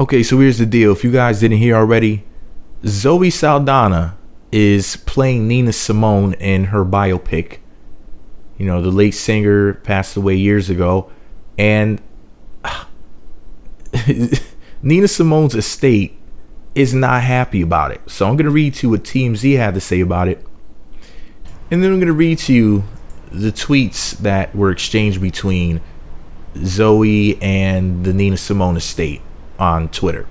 Okay, so here's the deal. If you guys didn't hear already, Zoe Saldana is playing Nina Simone in her biopic. You know, the late singer passed away years ago. And Nina Simone's estate is not happy about it. So I'm going to read to you what TMZ had to say about it. And then I'm going to read to you the tweets that were exchanged between Zoe and the Nina Simone estate on Twitter.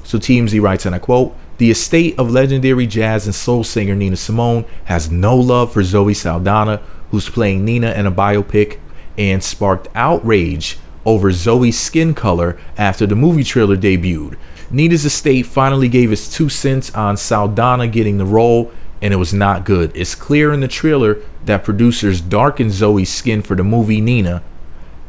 So TMZ writes, and I quote, "The estate of legendary jazz and soul singer Nina Simone has no love for Zoe Saldana, who's playing Nina in a biopic, and sparked outrage over Zoe's skin color after the movie trailer debuted. Nina's estate finally gave its 2 cents on Saldana getting the role, and it was not good. It's clear in the trailer that producers darkened Zoe's skin for the movie Nina,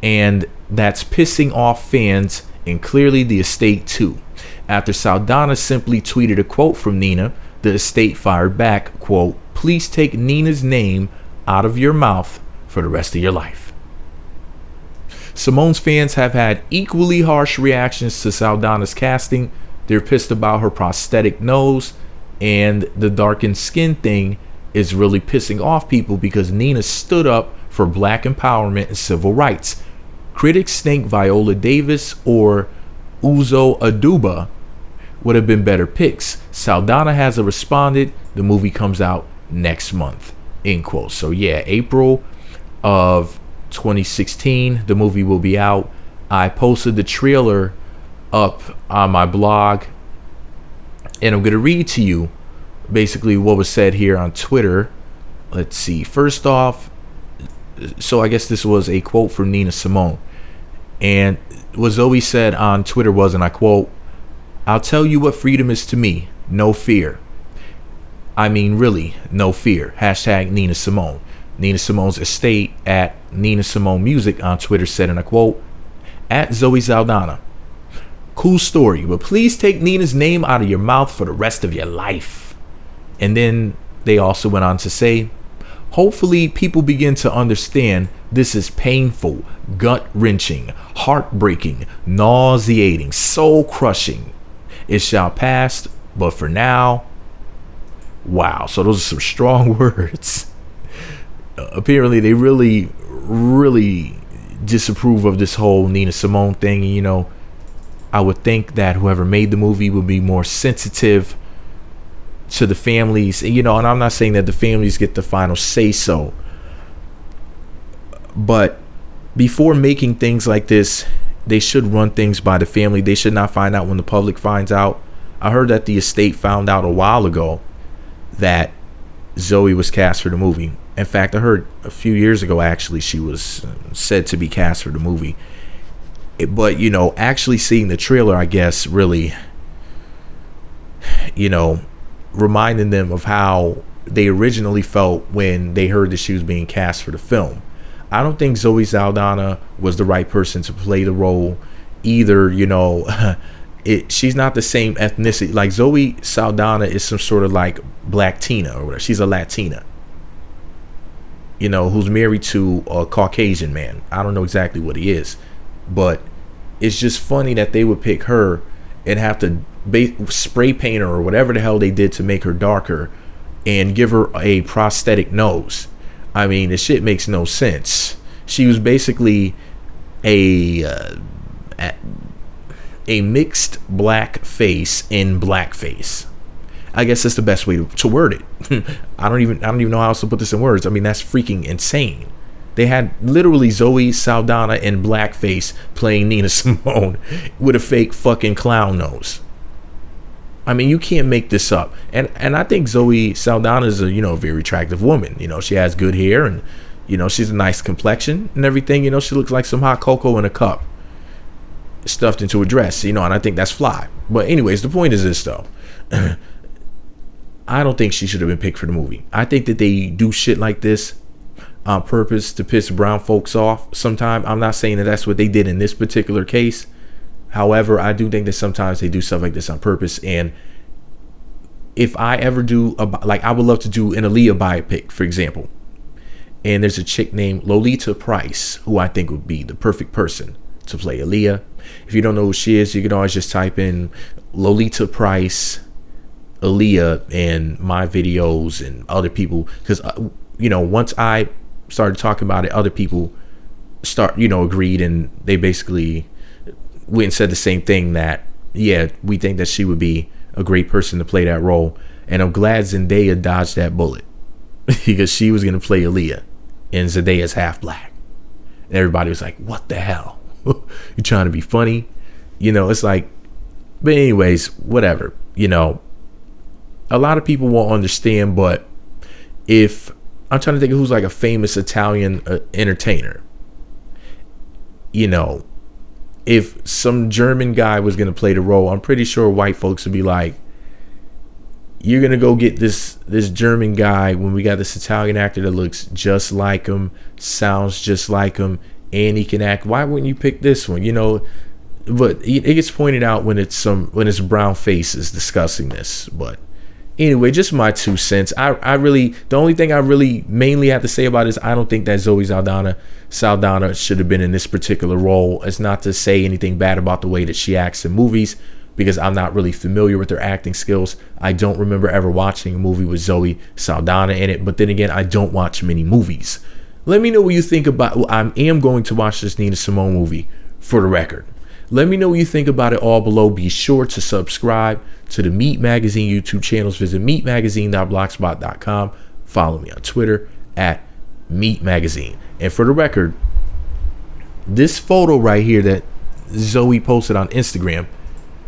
and that's pissing off fans and clearly the estate too. After Saldana simply tweeted a quote from Nina, the estate fired back, quote, "Please take Nina's name out of your mouth for the rest of your life." Simone's fans have had equally harsh reactions to Saldana's casting. They're pissed about her prosthetic nose, and the darkened skin thing is really pissing off people because Nina stood up for black empowerment and civil rights. Critics think Viola Davis or Uzo Aduba would have been better picks. Saldana hasn't responded. The movie comes out next month, end quote. So yeah, April of 2016, the movie will be out. I posted the trailer up on my blog, and I'm going to read to you basically what was said here on Twitter. Let's see. First off, so I guess this was a quote from Nina Simone, and what Zoe said on Twitter was, and I quote, "I'll tell you what freedom is to me. No fear. I mean, really, no fear. Hashtag Nina Simone." Nina Simone's estate at Nina Simone Music on Twitter said, and I quote, "At Zoe Saldana, cool story, but please take Nina's name out of your mouth for the rest of your life." And then they also went on to say, "Hopefully people begin to understand this is painful, gut-wrenching, heartbreaking, nauseating, soul-crushing. It shall pass, but for now," wow, so those are some strong words. Apparently they really disapprove of this whole Nina Simone thing. And, you know, I would think that whoever made the movie would be more sensitive to the families, you know, and I'm not saying that the families get the final say so, but before making things like this, they should run things by the family. They should not find out when the public finds out. I heard that the estate found out a while ago that Zoe was cast for the movie. In fact, I heard a few years ago, actually, she was said to be cast for the movie. But, you know, actually seeing the trailer, I guess, really, you know, reminding them of how they originally felt when they heard that she was being cast for the film. I don't think Zoe Saldana was the right person to play the role either. You know, she's not the same ethnicity. Like, Zoe Saldana is some sort of like Black Tina or whatever. She's a Latina, you know, who's married to a Caucasian man. I don't know exactly what he is, but it's just funny that they would pick her and have to spray paint her or whatever the hell they did to make her darker and give her a prosthetic nose. I mean, this shit makes no sense. She was basically a mixed black face in blackface. I guess that's the best way to word it. I don't even know how else to put this in words. I mean, that's freaking insane. They had literally Zoe Saldana in blackface playing Nina Simone with a fake fucking clown nose. I mean, you can't make this up. And I think Zoe Saldana is a, you know, very attractive woman. You know, she has good hair and, you know, she's a nice complexion and everything. You know, she looks like some hot cocoa in a cup stuffed into a dress, you know, and I think that's fly. But anyways, the point is this, though. I don't think she should have been picked for the movie. I think that they do shit like this on purpose to piss brown folks off sometime. I'm not saying that that's what they did in this particular case. However, I do think that sometimes they do stuff like this on purpose. And if I ever do, I would love to do an Aaliyah biopic, for example. And there's a chick named Lolita Price, who I think would be the perfect person to play Aaliyah. If you don't know who she is, you can always just type in Lolita Price, Aaliyah, and my videos and other people. Because, once I started talking about it, other people agreed, and they basically went and said the same thing, that, yeah, we think that she would be a great person to play that role. And I'm glad Zendaya dodged that bullet because she was going to play Aaliyah, and Zendaya's half black. And everybody was like, what the hell? You trying to be funny? It's like, but anyways, whatever. A lot of people won't understand, but if I'm trying to think of who's like a famous Italian entertainer, if some German guy was going to play the role, I'm pretty sure white folks would be like, you're going to go get this German guy when we got this Italian actor that looks just like him, sounds just like him, and he can act. Why wouldn't you pick this one? But it gets pointed out when it's brown faces discussing this. But anyway, just my 2 cents. The only thing I really mainly have to say about it is I don't think that Zoe Saldana should have been in this particular role. It's not to say anything bad about the way that she acts in movies, because I'm not really familiar with her acting skills. I don't remember ever watching a movie with Zoe Saldana in it. But then again, I don't watch many movies. Let me know what you think about. Well, I am going to watch this Nina Simone movie, for the record. Let me know what you think about it all below. Be sure to subscribe to the Meat Magazine YouTube channels. Visit meatmagazine.blogspot.com. Follow me on Twitter at Meat Magazine. And for the record, this photo right here that Zoe posted on Instagram,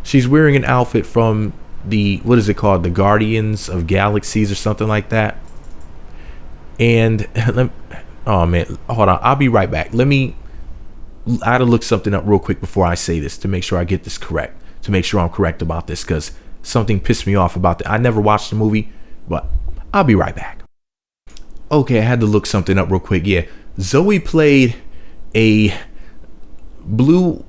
she's wearing an outfit from what is it called? The Guardians of Galaxies or something like that. And oh man, hold on. I'll be right back. I had to look something up real quick before I say this to make sure I get this correct, to make sure I'm correct about this, because something pissed me off about that. I never watched the movie, but I'll be right back. Okay, I had to look something up real quick. Yeah, Zoe played a blue,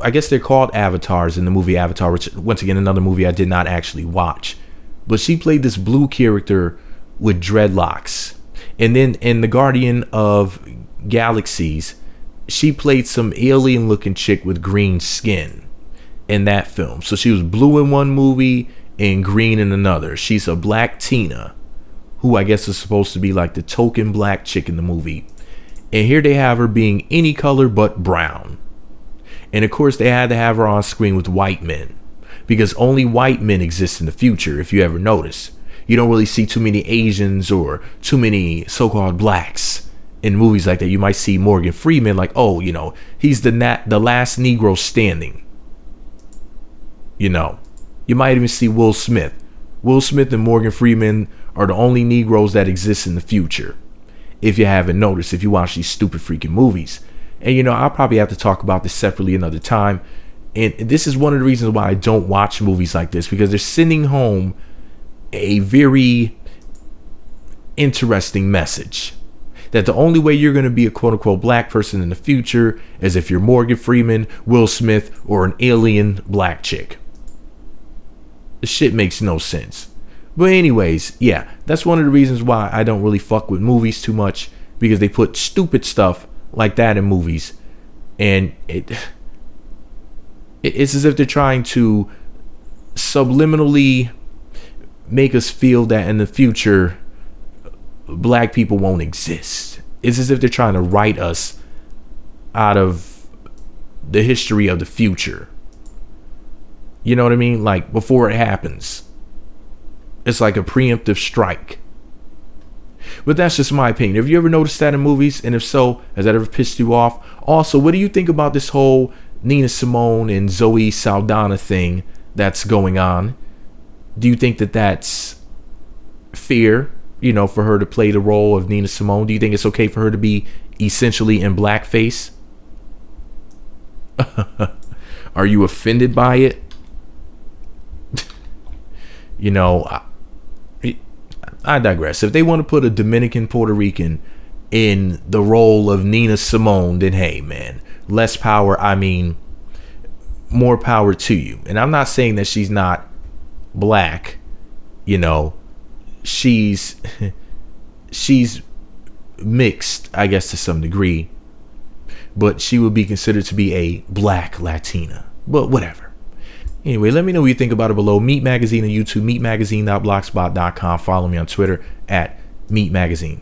I guess they're called avatars in the movie Avatar, which, once again, another movie I did not actually watch. But she played this blue character with dreadlocks. And then in The Guardian of Galaxies, she played some alien looking chick with green skin in that film. So she was blue in one movie and green in another. She's a black Tina, who I guess is supposed to be like the token black chick in the movie. And here they have her being any color but brown. And of course they had to have her on screen with white men, because only white men exist in the future. If you ever notice, you don't really see too many Asians or too many so-called blacks in movies like that. You might see Morgan Freeman, like, oh, he's the last Negro standing. You might even see Will Smith. Will Smith and Morgan Freeman are the only Negroes that exist in the future, if you haven't noticed, if you watch these stupid freaking movies. And I'll probably have to talk about this separately another time. And this is one of the reasons why I don't watch movies like this, because they're sending home a very interesting message, that the only way you're going to be a quote-unquote black person in the future is if you're Morgan Freeman, Will Smith, or an alien black chick. This shit makes no sense. But anyways, yeah, that's one of the reasons why I don't really fuck with movies too much, because they put stupid stuff like that in movies, and it's as if they're trying to subliminally make us feel that in the future black people won't exist. It's as if they're trying to write us out of the history of the future. You know what I mean? Like, before it happens. It's like a preemptive strike. But that's just my opinion. Have you ever noticed that in movies? And if so, has that ever pissed you off? Also, what do you think about this whole Nina Simone and Zoe Saldana thing that's going on? Do you think that that's fair, for her to play the role of Nina Simone? Do you think it's okay for her to be essentially in blackface? Are you offended by it? I digress. If they want to put a Dominican Puerto Rican in the role of Nina Simone, then hey, man, less power. I mean, more power to you. And I'm not saying that she's not black. She's mixed, I guess, to some degree. but she would be considered to be a black Latina. But whatever. Anyway, let me know what you think about it below. Meat Magazine on YouTube, meatmagazine.blogspot.com. Follow me on Twitter at Meat Magazine.